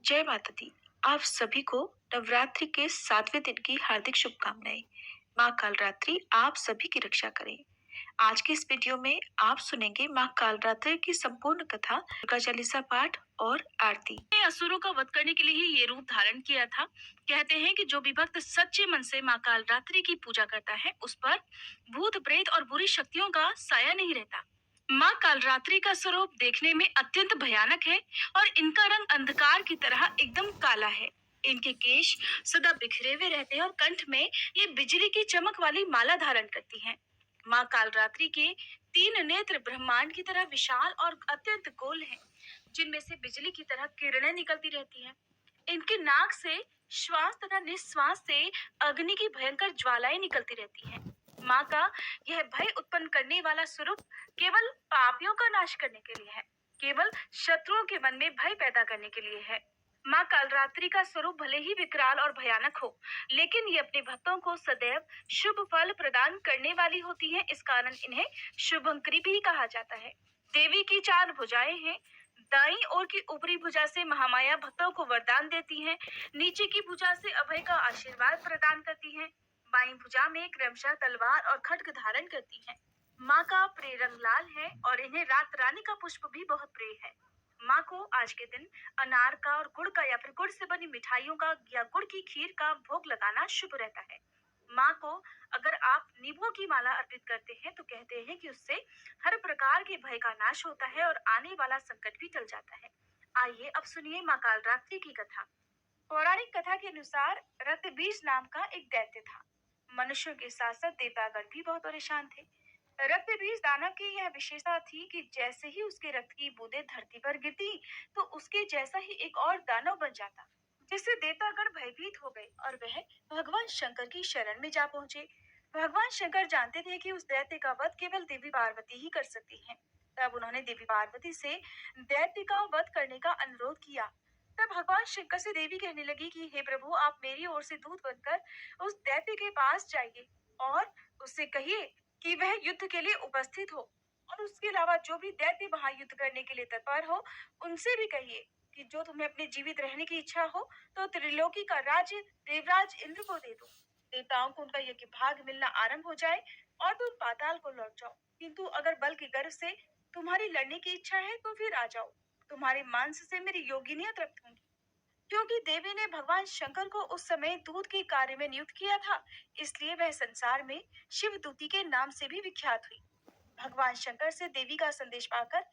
जय माता दी। आप सभी को नवरात्रि के 7वें दिन की हार्दिक शुभकामनाएं। माँ कालरात्रि आप सभी की रक्षा करें। आज के इस वीडियो में आप सुनेंगे माँ कालरात्रि की संपूर्ण कथा, दुर्गा चालीसा पाठ और आरती। ने असुरों का वध करने के लिए ही ये रूप धारण किया था। कहते हैं कि जो भी भक्त सच्चे मन से माँ कालरात्रि की पूजा करता है, उस पर भूत प्रेत और बुरी शक्तियों का साया नहीं रहता। माँ कालरात्रि का स्वरूप देखने में अत्यंत भयानक है और इनका रंग अंधकार की तरह एकदम काला है। इनके केश सदा बिखरे हुए रहते हैं और कंठ में ये बिजली की चमक वाली माला धारण करती हैं। माँ कालरात्रि के 3 नेत्र ब्रह्मांड की तरह विशाल और अत्यंत गोल हैं, जिनमें से बिजली की तरह किरणें निकलती रहती हैं। इनके नाक से श्वास तथा निश्वास से अग्नि की भयंकर ज्वालाएं निकलती रहती हैं। माँ का यह भय उत्पन्न करने वाला स्वरूप केवल पापियों का नाश करने के लिए है, केवल शत्रुओं के मन में भय पैदा करने के लिए है। माँ कालरात्रि का स्वरूप भले ही विकराल और भयानक हो, लेकिन ये अपने भक्तों को सदैव शुभ फल प्रदान करने वाली होती है। इस कारण इन्हें शुभंकरी भी कहा जाता है। देवी की 4 भुजाएं हैं। दाईं ओर की ऊपरी भुजा से महामाया भक्तों को वरदान देती हैं। नीचे की भुजा से अभय का आशीर्वाद प्रदान करती हैं। बाईं भुजा में क्रमशः तलवार और खड्ग धारण करती हैं। माँ का प्रिय रंग लाल है और इन्हें रात रानी का पुष्प भी बहुत प्रिय है। माँ को आज के दिन अनार का और गुड़ का या फिर गुड़ से बनी मिठाइयों का या गुड़ की खीर का भोग लगाना शुभ रहता है। माँ को अगर आप नींबुओं की माला अर्पित करते हैं तो कहते हैं कि उससे हर प्रकार के भय का नाश होता है और आने वाला संकट भी टल जाता है। आइए अब सुनिए माँ कालरात्रि की कथा। पौराणिक कथा के अनुसार रक्तबीज नाम का एक दैत्य था। मनुष्यों के साथ साथ देवतागण भी बहुत परेशान थे। रक्तबीज दानव की यह विशेषता थी कि जैसे ही उसके रक्त की बूंदें धरती पर गिरती तो उसके जैसा ही एक और दानव बन जाता, जिससे देवतागण भयभीत हो गए और वह भगवान शंकर की शरण में जा पहुंचे। भगवान शंकर जानते थे कि उस दैत्य का वध केवल देवी पार्वती ही कर सकती हैं। तब उन्होंने देवी पार्वती से दैत्य का वध करने का अनुरोध किया। तब भगवान शंकर से देवी कहने लगी कि हे प्रभु, आप मेरी ओर से दूत बनकर उस दैत्य के पास जाइए और उससे कहिए कि वह युद्ध के लिए उपस्थित हो, और उसके अलावा जो भी दैत्य वहां युद्ध करने के लिए तत्पर हो, उनसे भी कहिए कि जो तुम्हें अपने जीवित रहने की इच्छा हो तो त्रिलोकी का राज्य देवराज इंद्र को दे दो। देवताओं को उनका यज्ञ भाग मिलना आरंभ हो जाए और तुम पाताल को लौट जाओ। किंतु अगर बल की गर्व से तुम्हारी लड़ने की इच्छा है तो फिर आ जाओ। तुम्हारे मांस से मेरी योगिनियां तृप्त होंगी। क्योंकि देवी ने भगवान शंकर को उस समय दूत के कार्य में नियुक्त किया था, इसलिए वह संसार में शिव दूती के नाम से भी विख्यात हुई। भगवान शंकर से देवी का संदेश पाकर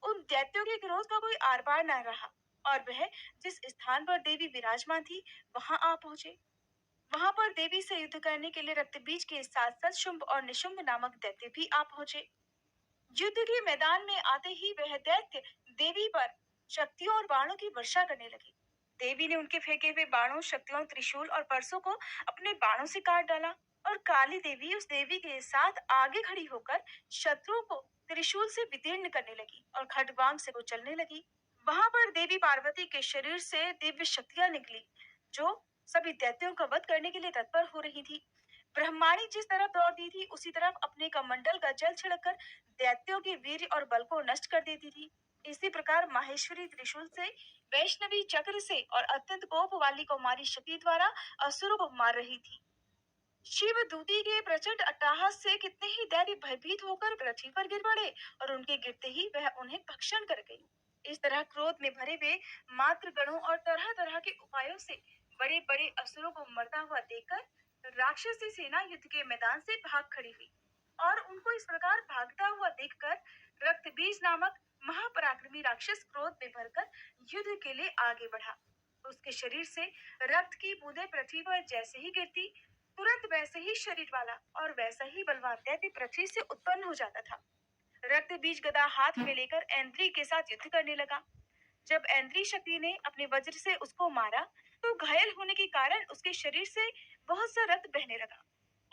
उन दैत्यों के क्रोध का कोई आर पार न रहा और वह जिस स्थान पर देवी विराजमान थी वहां आ पहुंचे। वहां पर देवी से युद्ध करने के लिए रक्तबीज के साथ साथ शुंभ और निशुंभ नामक दैत्य भी आ पहुंचे। युद्ध के मैदान में आते ही वह दैत्य देवी पर शक्तियों और बाणों की वर्षा करने लगे। देवी ने उनके फेंके हुए बाणों, शक्तियों, त्रिशूल और परसों को अपने बाणों से काट डाला और काली देवी उस देवी के साथ आगे खड़ी होकर शत्रुओं को त्रिशूल से विदीर्ण करने लगी और खड्गवाम से कुचलने लगी। वहां पर देवी पार्वती के शरीर से दिव्य शक्तियां निकली, जो सभी दैत्यों का वध करने के लिए तत्पर हो रही थी। ब्रह्माणी जिस तरफ दौड़ती थी उसी तरफ अपने कमंडल का जल छिड़ककर दैत्यों के वीर और बल को नष्ट कर देती थी। इसी प्रकार माहेश्वरी त्रिशूल से, वैष्णवी चक्र से और अत्यंत कोप वाली कुमारी शक्ति द्वारा असुरों को मार रही थी। शिव दूती के प्रचंड अट्टहास से कितने ही दैत्य भयभीत होकर पृथ्वी पर गिर पड़े और उनके गिरते ही वह उन्हें भक्षण कर गई। इस तरह क्रोध में भरे हुए मात्र गणों और तरह तरह के उपायों से बड़े बड़े असुरों को मरता हुआ देखकर राक्षसी सेना युद्ध के मैदान से भाग खड़ी हुई और उनको इस प्रकार भागता हुआ देखकर रक्तबीज नामक महापराक्रमी राक्षस क्रोध में भरकर युद्ध के लिए आगे बढ़ा। उसके शरीर से रक्त की बूंदें पृथ्वी पर जैसे ही गिरती, तुरंत वैसे ही शरीर वाला और वैसा ही बलवान दैत्य पृथ्वी से उत्पन्न हो जाता था। रक्त बीज गदा हाथ में लेकर ऐन्द्री के साथ युद्ध करने लगा। जब ऐन्द्री शक्ति ने अपने वज्र से उसको मारा तो घायल होने के कारण उसके शरीर से बहुत सा रक्त बहने लगा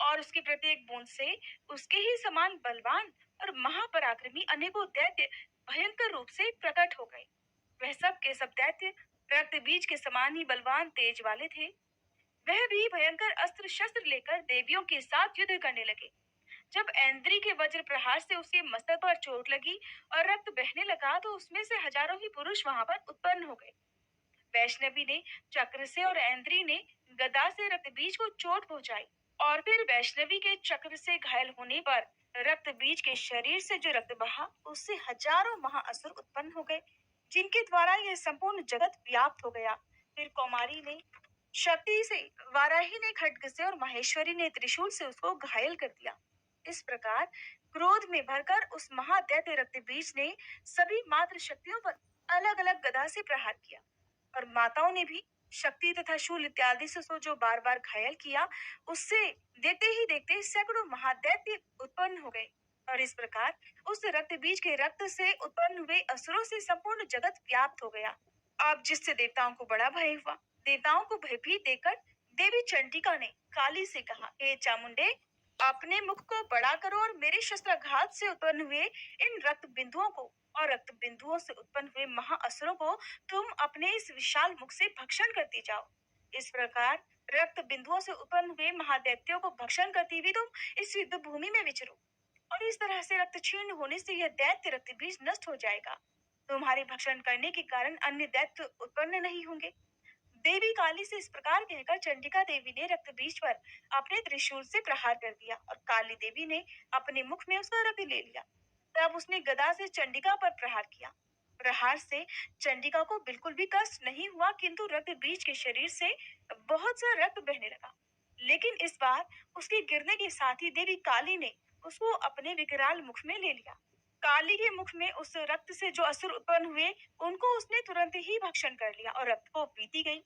और उसकी प्रत्येक बूंद से उसके ही समान बलवान और महापराक्रमी अनेकों दैत्य भयंकर रूप से प्रकट हो गए। वह सब के सब दैत्य रक्त बीज के समान ही बलवान तेज वाले थे। वह भी भयंकर अस्त्र शस्त्र लेकर देवियों के साथ युद्ध करने लगे। जब ऐन्द्री के वज्र प्रहार से उसके मस्तक पर चोट लगी और रक्त बहने लगा तो उसमें से हजारों ही पुरुष वहां पर उत्पन्न हो गए। वैष्णवी ने चक्र से और ऐन्द्री ने गदा से रक्तबीज को चोट पहुंचाई और फिर वैष्णवी के चक्र से घायल होने पर रक्तबीज के शरीर से जो रक्त बहा उससे हजारों महाअसुर उत्पन्न हो गए, जिनके द्वारा यह संपूर्ण जगत व्याप्त हो गया। फिर कौमारी ने शक्ति से, वाराही ने खड्ग से और माहेश्वरी ने त्रिशूल से उसको घायल कर दिया। इस प्रकार क्रोध में भरकर उस महादैत्य रक्तबीज ने सभी मात्र शक्तियों पर अलग अलग गदा से प्रहार किया और माताओं ने भी शक्ति तथा शूल इत्यादि से उसको जो बार बार घायल किया, उससे देखते ही देखते सैकड़ों महादैत्य उत्पन्न हो गए और इस प्रकार उस रक्त बीज के रक्त से उत्पन्न हुए असुरों से संपूर्ण जगत व्याप्त हो गया। अब जिससे देवताओं को बड़ा भय हुआ। देवताओं को भयभीत देखकर देवी चंडिका ने काली से कहा, हे चामुंडे, अपने मुख को बड़ा करो और मेरे शस्त्राघात से उत्पन्न हुए इन रक्त बिंदुओं को और रक्त बिंदुओं से उत्पन्न हुए महाअसुरों को तुम अपने इस विशाल मुख से भक्षण करती जाओ। इस प्रकार रक्त बिंदुओं से उत्पन्न हुए महादैत्यों को भक्षण करती हुई तुम इस युद्ध भूमि में विचरो और इस तरह से रक्त क्षीण होने से यह दैत्य रक्त बीज नष्ट हो जाएगा। तुम्हारे भक्षण करने के कारण अन्य दैत्य उत्पन्न नहीं होंगे। देवी काली से इस प्रकार कहकर चंडिका देवी ने रक्त बीज पर अपने त्रिशूल से प्रहार कर दिया और काली देवी ने अपने मुख में उसका रक्त ले लिया। तब उसने गदा से चंडिका पर प्रहार किया। प्रहार से चंडिका को बिल्कुल भी कष्ट नहीं हुआ, किंतु रक्त बीज के शरीर से बहुत सा रक्त बहने लगा। लेकिन इस बार उसके गिरने के साथ ही देवी काली ने उसको अपने विकराल मुख में ले लिया। काली के मुख में उस रक्त से जो असुर उत्पन्न हुए, उनको उसने तुरंत ही भक्षण कर लिया और रक्त को पीती गई।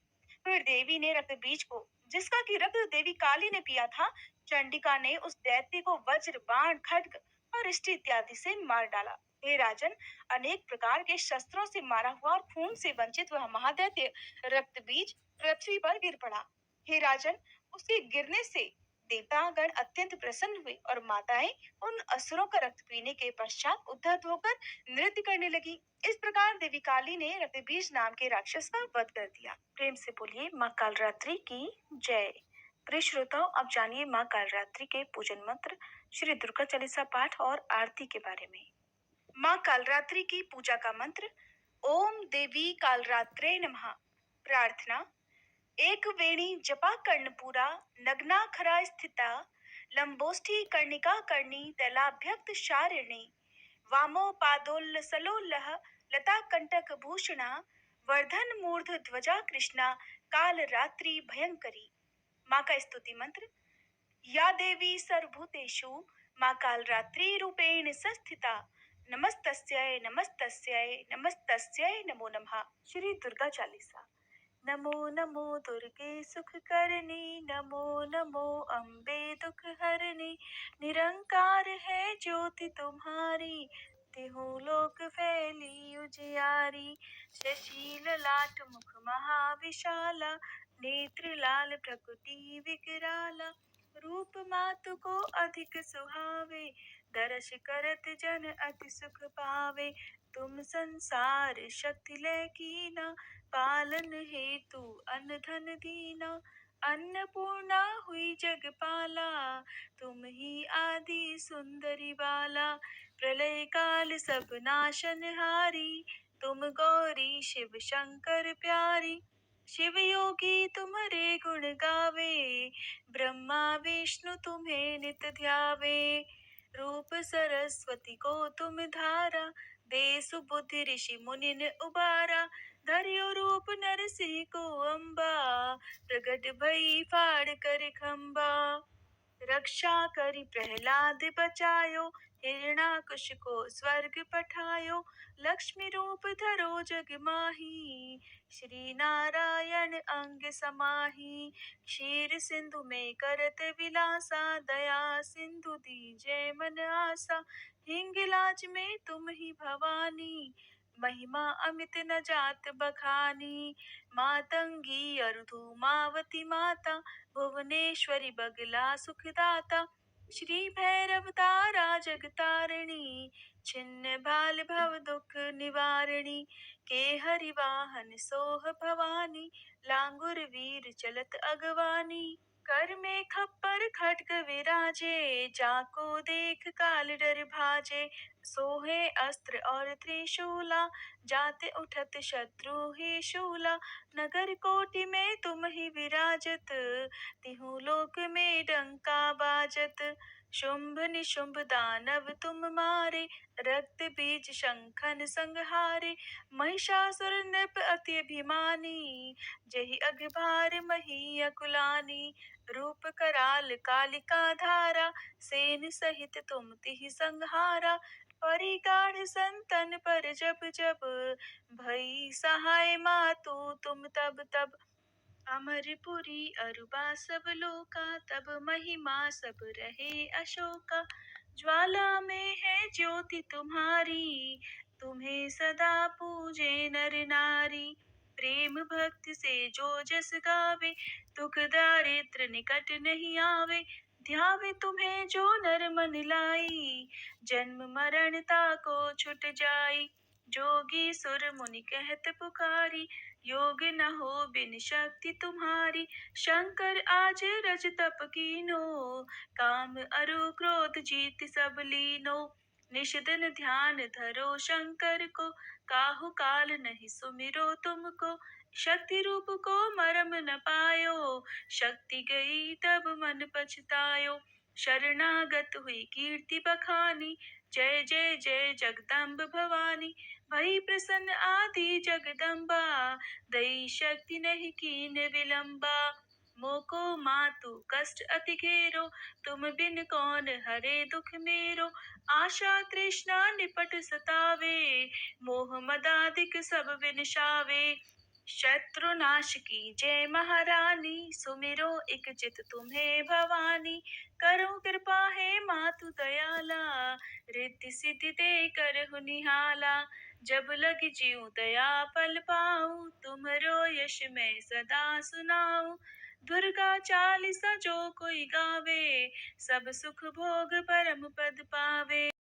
फिर देवी ने रक्त बीज को, जिसका की रक्त देवी काली ने पिया था, चंडिका ने उस दैत्य को वज्र, बाण, खड्ग और इष्टि इत्यादि से मार डाला। हे राजन, अनेक प्रकार के शस्त्रों से मारा हुआ और खून से वंचित वह महादैत्य रक्त बीज पृथ्वी पर गिर पड़ा। हे राजन, उसके गिरने से देवतागण अत्यंत प्रसन्न हुए और माताएं उन असुरों का रक्त पीने के पश्चात उद्धत होकर नृत्य करने लगी। इस प्रकार देवी काली ने रक्तबीज नाम के राक्षस का वध कर दिया। प्रेम से बोलिए माँ कालरात्रि की जय। प्रिय श्रोताओं, अब जानिए माँ कालरात्रि के पूजन मंत्र, श्री दुर्गा चालीसा पाठ और आरती के बारे में। माँ कालरात्रि की पूजा का मंत्र। ओम देवी कालरात्रे नमः। प्रार्थना। एक वेणी जपा कर्णपूरा नग्ना खरा स्थिता लंबोष्ठी कर्णिका कर्णी तैलाभ्यक्त शारिणी वामो पादोल्ल सलोल्लः लता कंटक भूषणा वर्धन मूर्ध ध्वजा कृष्णा काल रात्रि भयंकरी। माँ का स्तुति मंत्र। या देवी सर्वभूतेषु माँ काल रात्रि रूपेण संस्थिता नमस्तस्यै नमस्तस्यै नमस्तस्यै नमो नमः। श्री दुर्गा चालीसा। नमो नमो दुर्गे सुख करनी, नमो नमो अम्बे दुख हरनी, निरंकार है ज्योति तुम्हारी, तिहु लोक फैली उजियारी। शशि ललाट मुख महाविशाला, नेत्र लाल प्रकृति विकराला, रूप मातु को अधिक सुहावे, दर्श करत जन अति सुख पावे। तुम संसार शक्ति लय कीना, पालन हेतु अन्न धन दीना, अन्नपूर्णा हुई जगपाला, तुम ही आदि सुंदरी बाला। प्रलय काल सब नाशनहारी, तुम गौरी शिव शंकर प्यारी। शिव योगी तुम्हारे गुण गावे, ब्रह्मा विष्णु तुम्हें नित ध्यावे। रूप सरस्वती को तुम धारा, दे सुबुद्धि ऋषि मुनिन उबारा। धर्यो रूप नरसिंह को अम्बा, प्रगट भई फाड़ कर खम्बा। रक्षा करी प्रहलाद बचायो, हिरणाकुश को स्वर्ग पठायो। लक्ष्मी रूप धरो जग माही, श्री नारायण अंग समाही। क्षीर सिंधु में करत विलासा, दया सिंधु दीजै मन आसा। हिंगलाज में तुम ही भवानी, महिमा अमित न जात बखानी। मातंगी अरुधु मावती माता, भुवनेश्वरी बगला सुखदाता। श्री भैरव तारा जगतारिणी, छिन्न भाल भव दुख निवारिणी। के हरि वाहन सोह भवानी, लांगुर वीर चलत अगवानी। कर में खप्पर खड्ग विराजे, जाको देख काल डर भाजे। सोहे अस्त्र और त्रिशूला, जाते उठत शत्रु ही शूला। नगर कोटि में तुम ही विराजत, तिहु लोक में डंका बाजत। शुंभ निशुंभ दानव तुम मारे, रक्त बीज शंखन संहारे। महिषासुर नृप अति अभिमानी, जहि अघभार मही अकुलानी। रूप कराल कालिका धारा, सेन सहित तुम तिहि संहारा। परिगाढ़ संतन पर जब जब, भई सहाय मातु तुम तब तब। अमरपुरी अरुबा सब लोका, तब महिमा सब रहे अशोका। ज्वाला में है ज्योति तुम्हारी, तुम्हें सदा पूजे नर नारी। प्रेम भक्ति से जो जस गावे, दुख दारिद्र निकट नहीं आवे। ध्यावे तुम्हें जो नर मन लाई, जन्म मरण ताको छुट जाई। जोगी सुर मुनि कहत पुकारी, योग न हो बिन शक्ति तुम्हारी। शंकर आज रज तप कीनो, काम अरु क्रोध जीत सब लीनो। निश दिन ध्यान धरो शंकर को, काहु काल नहीं सुमिरो तुमको। शक्ति रूप को मरम न पायो, शक्ति गई तब मन पछतायो। शरणागत हुई कीर्ति बखानी, जय जय जय जगदम्ब भवानी। भई प्रसन्न आदि जगदम्बा, दई शक्ति नहीं कीन विलंबा। मोको मातु कष्ट अति घेरो, तुम बिन कौन हरे दुख मेरो। आशा तृष्णा निपट सतावे, मोह मदादिक सब विनशावे। शत्रुनाश की जय महारानी, सुमिरो इक चित तुम्हें भवानी। करो कृपा है मातु दयाला, रिद्धि सिद्धि दे करहु निहाला। जब लग जीव दया पल पाऊं, तुमरो यश मैं सदा सुनाऊं। दुर्गा चालीसा जो कोई गावे, सब सुख भोग परम पद पावे।